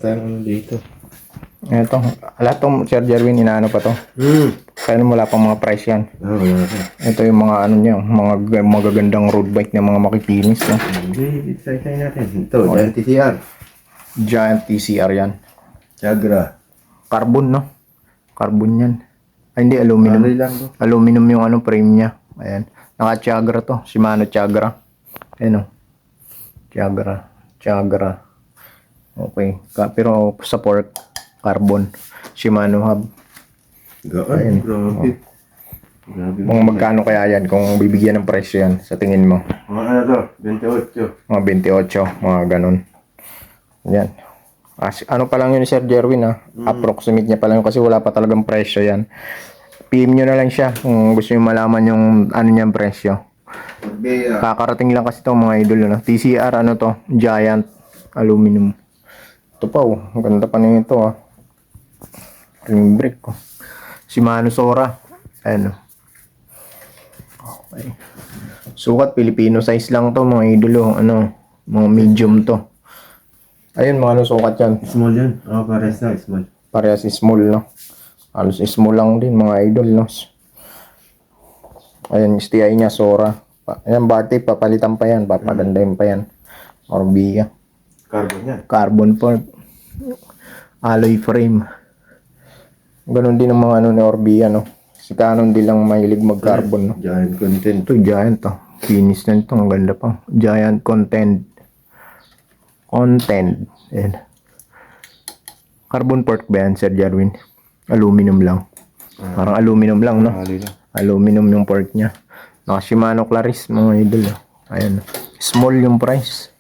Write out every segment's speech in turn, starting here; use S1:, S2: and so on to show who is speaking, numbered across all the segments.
S1: tayong dito.
S2: Ito, lahat tong Sir Jerwin, inaano pa to. Kaya wala pang mga price yan.
S1: Wala pa.
S2: Ito yung mga ano niya, mga magagandang road bike na mga makikinis. No?
S1: Hindi, try natin. Ito, Giant TCR.
S2: Giant TCR yan.
S1: Chagra.
S2: Carbon, no? Carbon yan. Ay, hindi, aluminum.
S1: Ano lang to?
S2: Aluminum yung ano, frame niya. Ayan. Naka-Chagra to. Shimano Chagra. Ayan o. Chagra. Okay. Pero sa fork, carbon. Shimano hub.
S1: Gaan, grabe. Grabe.
S2: Kung magkano kaya yan, kung bibigyan ng presyo yan, sa tingin mo?
S1: Mga ano to? 28.
S2: Mga 28, mga ganun. Yan. Ano pa lang yun ni Sir Jerwin ha? Approximate niya pa lang yun kasi wala pa talagang presyo yan. PM nyo na lang siya kung gusto nyo malaman yung ano niyang presyo. Kakarating lang kasi to mga idol. No? TCR ano to? Giant aluminum. Ito pa oh. Ang ganda pa nito ha. Ring brake ko. Shimano Sora. Ayan oh. Okay. Sukat Filipino size lang to mga idol oh. Ano? Mga medium to. Ayun mga ano sukat yan.
S1: Small yan. Parehas na, small.
S2: Parehas small no. Halos small lang din mga idol no. Ayan STI niya Sora. Ayan bar tape papalitan pa yan. Papagandahin pa yan. Orbia.
S1: Carbon yan.
S2: Carbon part. Alloy frame. Ganon din ang mga ano ni Orbia no. Si Canon din lang mahilig mag-carbon no.
S1: Giant content.
S2: Ito giant to. Finish na ito. Ang ganda pa. Giant content. Ayan. Carbon port ba yan Sir Jerwin? Aluminum lang. Parang aluminum lang no. Aluminum yung port niya. Naka Shimano Claris mga idol. Ayan. Small yung price.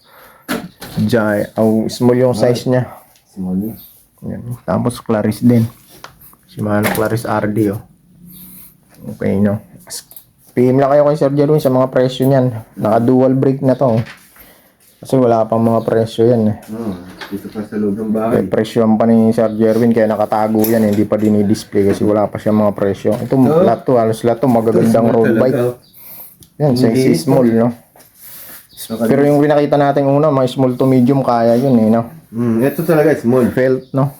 S2: Small yung size niya.
S1: Small yan.
S2: Ayan. Tapos Claris din. Shimano Claris RD oh. Okay no. PM lang kayo kay Sir Jerwin sa mga presyo niyan. Naka dual brake na to. Kasi wala pang mga presyo yan eh.
S1: Dito pa sa loob ng bahay.
S2: Presyo pa ni Sir Jerwin kaya nakatago yan. Hindi pa din i-display kasi wala pa siya mga presyo. Ito lahat to, halos lahat to magagandang road bike. Yan, size small no. Pero yung pinakita natin una, mga small to medium kaya yun eh no.
S1: Ito talaga small.
S2: Felt no.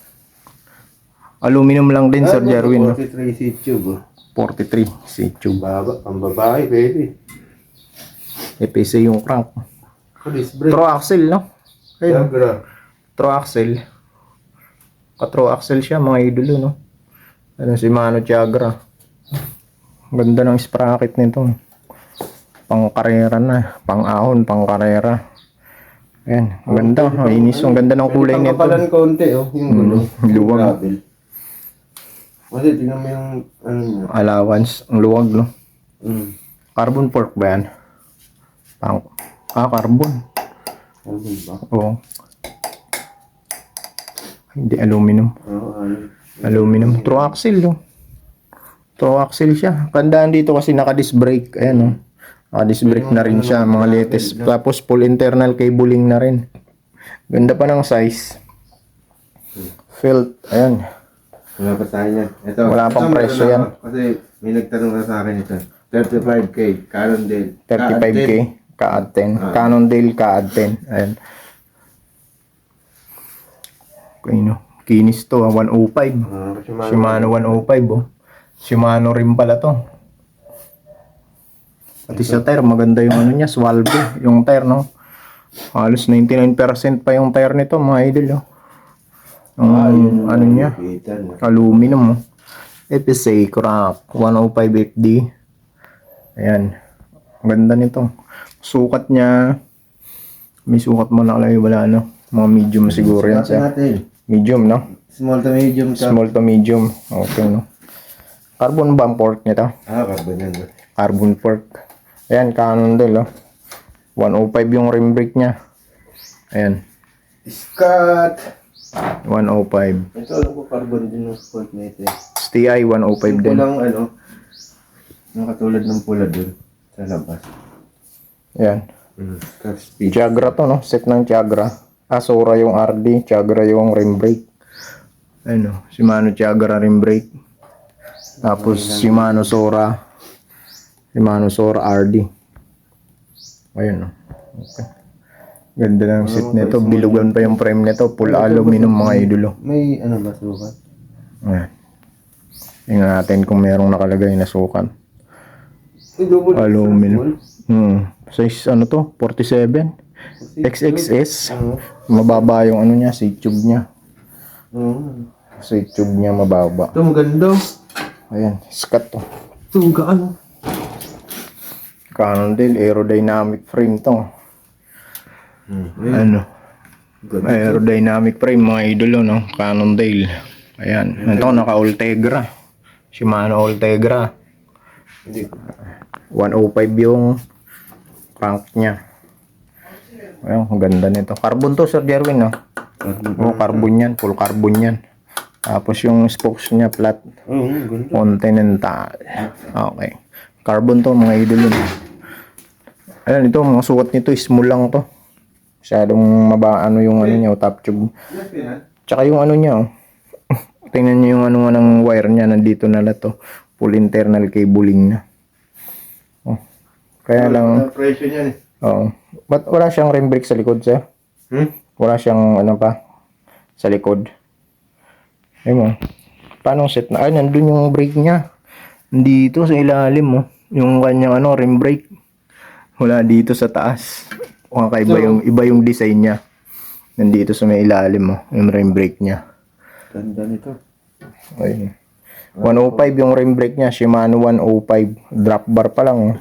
S2: Aluminum lang din Sir Jerwin no.
S1: 43 seat tube.
S2: 43 seat tube.
S1: Baba, pambabae, pwede.
S2: EPC yung crank.
S1: Police brake.
S2: Throw axle no. Ayun.
S1: Chagra.
S2: Throw axle. Ka-throw axle siya mga idolo no. Ano si Mano Chagra. Ganda ng sprocket nito. Pang karera na, pang ahon, pang karera. Ayan, ang ganda, inis, ang ganda ng kulay nito.
S1: Pangkapalan konti oh, yung gulo.
S2: Luwag.
S1: Kasi tingnan mo yung ano niya.
S2: Allowance, ang luwag no. Carbon fork ba yan? Carbon.
S1: Carbon ba?
S2: Oo. Hindi, aluminum. Aluminum. Throw axle no. Throw axle siya. Kandaan dito kasi naka-disc brake. Ayan no. Naka-disc brake na rin siya. Mga latest. Tapos full internal cabling na rin. Ganda pa ng size. Felt. Ayan.
S1: Wala pa tayo yan. Ito.
S2: Wala pang presyo yan.
S1: Kasi may nagtanong na sa akin ito. 35K. Cannondale.
S2: 35K. Ka-add 10. Cannondale ka-add 10. Ayan. Okay no. Kinis to. 105. Shimano 105 oh. Shimano rin pala to. Pati sa tire, maganda yung ano niya, Swalbe, yung tire, no? Halos 99% pa yung tire nito, mga idol, oh. Ano niya, aluminum, oh. FSA, crack, 105 FD. Ayan, ganda nito. Sukat niya, may sukat mo na lang, wala, no? Mga medium siguro yan siya. Medium, no?
S1: Small to medium.
S2: Small to medium, okay, no? Carbon ba ang fork nito?
S1: Carbon yan.
S2: Carbon fork. Ayan, Cannondale, oh. 105 yung rim brake niya. Ayan.
S1: Scat.
S2: 105.
S1: Ito alam ko carbon din yung sport na ito.
S2: STI 105 din.
S1: Lang ano, yung katulad ng pula dun sa labas.
S2: Ayan.
S1: Speed.
S2: Chagra to, no? Set ng Chagra. Sora yung RD. Chagra yung rim brake. Ayan, oh. Shimano Chagra rim brake. Tapos Shimano Sora. Shimano Sora RD. Ayun, no? Okay. Ganda ng seat nito. Bilugan pa yung frame nito. Full aluminum mga idolo.
S1: May ano ba sukat?
S2: Ayan. Tingnan natin kung merong nakalagay na sukat.
S1: May double
S2: Aluminum. Size ano to? 47. XXS. Mababa yung ano niya, seat tube niya. Seat tube niya mababa.
S1: Ito maganda.
S2: Ayan, scat to.
S1: Ito gaano?
S2: Cannondale aerodynamic frame to. Ano? Aerodynamic frame mga idolo, no? Cannondale. Ayan. Ito naka Ultegra. Shimano Ultegra.
S1: Hindi.
S2: 105 yung crank niya. Ayun, ang ganda nito. Carbon to, Sir Jerwin, no? Oh, carbon yan. Full carbon yan. Tapos yung spokes niya flat.
S1: Ganda.
S2: Continental. Okay. Carbon to, mga idol yun. Ayan, ito, mga sukat nito, small lang to. Masyadong ano yung ano niya, top tube. Tsaka yung ano niya, oh. Tingnan niyo yung ano ng wire niya, nandito na lahat to. Full internal cabling na. Oh. Kaya lang,
S1: Presyo niyan eh.
S2: oo. Ba't wala siyang rim brake sa likod, sir? Wala siyang ano pa sa likod. Ayun mo. Paano set na? Ay, nandun yung brake niya. Dito sa ilalim mo. Yung kanyang ano, rim brake. Wala dito sa taas. O iba yung design niya. Nandito sa may ilalim mo. Yung rim brake niya.
S1: Ganda nito.
S2: Ayun. 105 yung rim brake niya. Shimano 105. Drop bar pa lang. Oh.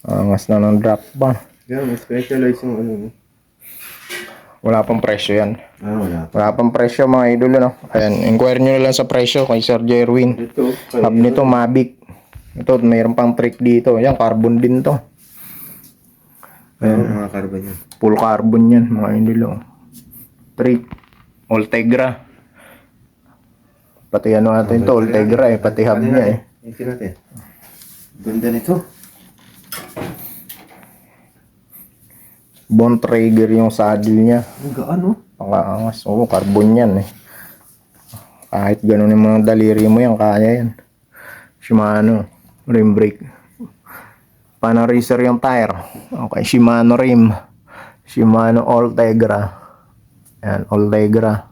S2: Angas na ng drop bar.
S1: Yan, may specialize yung ano.
S2: Wala pang presyo yan.
S1: Wala.
S2: Wala pang presyo mga idolo, no? Ayan, inquire nyo na lang sa presyo kay Sir Jerwin.
S1: Ito.
S2: Hub nito, Mavic. Ito, mayroon pang trick dito. Ayan, carbon din to.
S1: Ayan, mga carbon yan.
S2: Full carbon yan, mga idolo. Trick. Ultegra. Pati ano natin to, Ultegra eh. Pati hub niya eh.
S1: Ito natin. Ganda nito.
S2: Bontrager yung saddle niya.
S1: Ang gaano?
S2: Pakaangas. Oo, carbon yan eh. Kahit ganun yung mga daliri mo yan, kaya yan. Shimano, rim brake. Panaracer yung tire. Okay, Shimano rim. Shimano Ultegra. Ayan, Ultegra.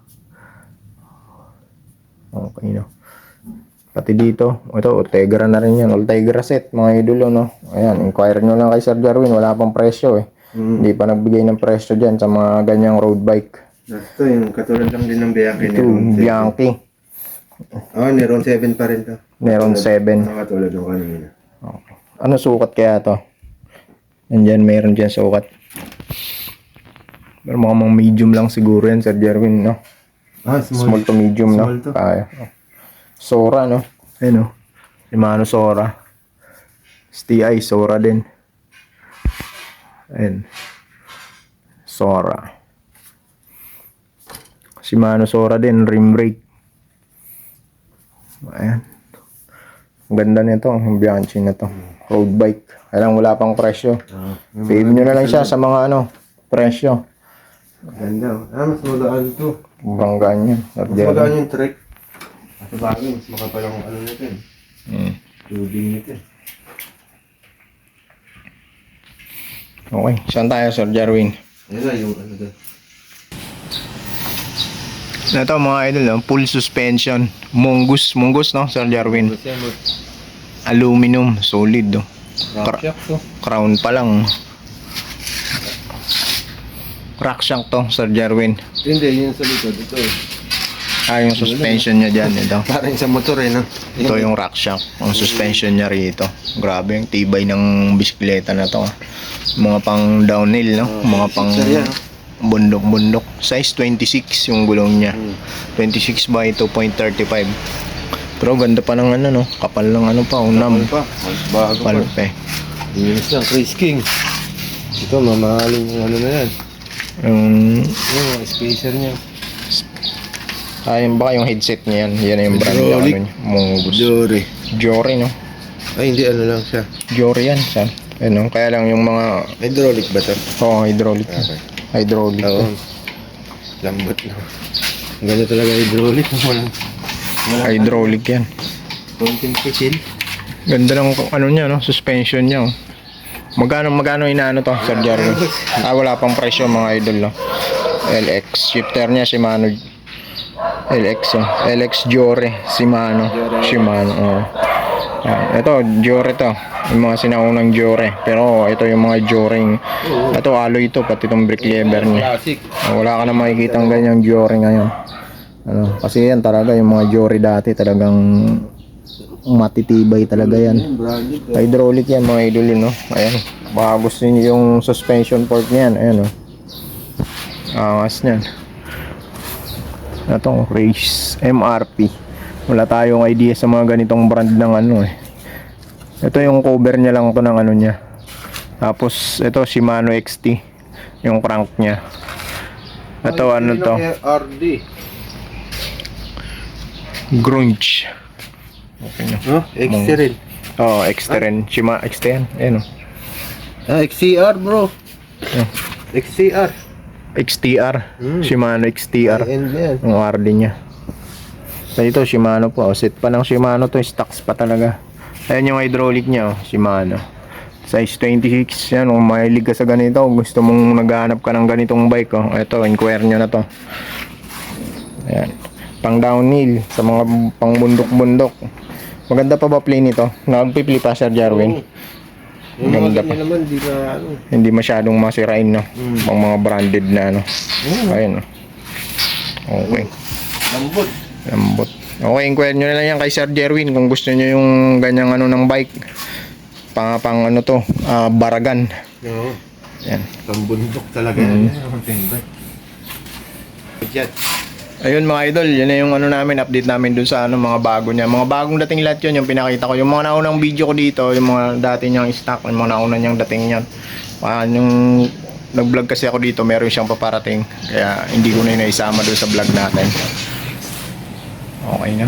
S2: Okay, no. Pati dito, ito, Ultegra na rin yan. Ultegra set, mga idolo, no. Ayan, inquire nyo lang kay Sir Jerwin. Wala pang presyo eh. Hindi pa nagbigay ng presyo dyan sa mga ganyang road bike.
S1: Ito, yung katulad lang din ng Bianchi.
S2: Ito, Bianchi.
S1: Neron 7 pa rin to.
S2: Neron 7.
S1: Katulad ng kanina.
S2: Okay. Ano sukat kaya to? Nandyan, meron dyan sukat. Pero mga medium lang siguro yan, Sir Jerwin, no? Small to medium,
S1: small
S2: no?
S1: to.
S2: Kaya. Sora, no? Ayun, no? Shimano Sora. STI, Sora din. Ayun. Sora. Shimano Sora din, rim brake. Ayan. Ang ganda nito, ang Bianchi na to. Road bike. Kailang wala pang presyo. Save nyo na lang siya sa mga ano, presyo.
S1: Ganda. Mas magaan to.
S2: Banggaan yan.
S1: Mas magaan yung trek. At bagay, mas makapal ang ano nito eh. Tubing nito eh.
S2: Okay, saan tayo, Sir Jerwin?
S1: Yan na yung ano doon.
S2: Ito mga idol, no? Full suspension. Mongoose, no, Sir Jerwin? Aluminum, solid, no?
S1: Rockshock to.
S2: Crown pa lang. Rockshock to, Sir Jerwin.
S1: Hindi, yun sa likod. Ito eh.
S2: Yung suspension niya dyan, ito.
S1: Parang sa motor eh, no?
S2: Ito yung rockshock. Ang suspension niya rito. Grabe, yung tibay ng bisikleta na to. Mga pang downhill, no? Mga pang bundok-bundok. Size 26 yung gulong niya. 26 by 2.35. Pero ganda pa ng ano, no? Kapal ng ano pa, unam.
S1: Bago pa.
S2: Kapal pa eh.
S1: Linis lang, Chris King. Ito, mamahaling yung ano na yan. Yung mga spacer niya.
S2: Ayun ba yung headset niya yan? Yan yung brand niya.
S1: Hydraulic.
S2: Ano niya? Mongoose.
S1: Jory.
S2: Jory, no?
S1: Ay, hindi, ano lang siya.
S2: Jory yan, saan? Ano, kaya lang yung mga...
S1: Hydraulic ba ito?
S2: hydraulic.
S1: Okay.
S2: Hydraulic.
S1: Oo. Lambot lang. Ganda talaga hydraulic. Walang
S2: Hydraulic yan.
S1: konting pisil.
S2: Ganda ng ano niya, no? Suspension niya, oh. Magkano inaano to, Sir Jerry? Wala pang presyo mga idol, no? LX. Shifter niya, Shimano. LX, oh. LX Jore. Shimano, oh. Ito, Jore to. Yung mga sinaunang Jore. Pero ito yung mga Joring. Ito, alloy ito, pati itong brick lever niya.
S1: Classic.
S2: Wala ka na makikita ang ganyang Jore ngayon. Kasi yan talaga, yung mga Jore dati talagang matitibay talaga yan. Hydraulic yan mga idol yun, no? Ayan. Baka gusto nyo yung suspension port niyan. Ayan, no? Angas niyan. Ito, Race MRP. Wala tayong idea sa mga ganitong brand ng ano eh. Ito yung cover niya lang to ng ano niya. Tapos ito Shimano XT. Yung crank niya. Ito ano to?
S1: RD.
S2: Grunge. Okay na.
S1: XT rin.
S2: XT rin. Shimano XT yan. Ayan,
S1: XCR bro. XCR.
S2: XTR. Shimano XTR.
S1: And yan.
S2: Yung RD niya. So ito Shimano po. Set pa ng Shimano to. Stocks pa talaga. Ayan yung hydraulic niya. Shimano. Size 26. Yan. Kung mahilig ka sa ganito. Gusto mong naghahanap ka ng ganitong bike. Ito. Inquire nyo na to. Ayan. Pang downhill. Sa mga pang bundok-bundok. Maganda pa ba play nito? Nagpipli pa Sir Jarwin.
S1: Yung mga ganyan naman, di na ano.
S2: Hindi masyadong masirain, no? Pang mga branded na, ano. Ayun, no? Okay. Lambot. Okay, inquire nyo na lang yan kay Sir Jerwin kung gusto nyo yung ganyang ano ng bike. Pang ano to, Baragan.
S1: Oo.
S2: Yan.
S1: Pambundok talaga yan. Yan.
S2: Ayun mga idol, yun na yung ano namin, update namin dun sa ano, mga bago niya. Mga bagong dating lahat yun, yung pinakita ko. Yung mga naunang video ko dito, yung mga dati niyang stock, yung mga naunang niyang dating yan. Yung nag-vlog kasi ako dito, meron siyang paparating. Kaya hindi ko na yun naisama dun sa vlog natin. Okay na.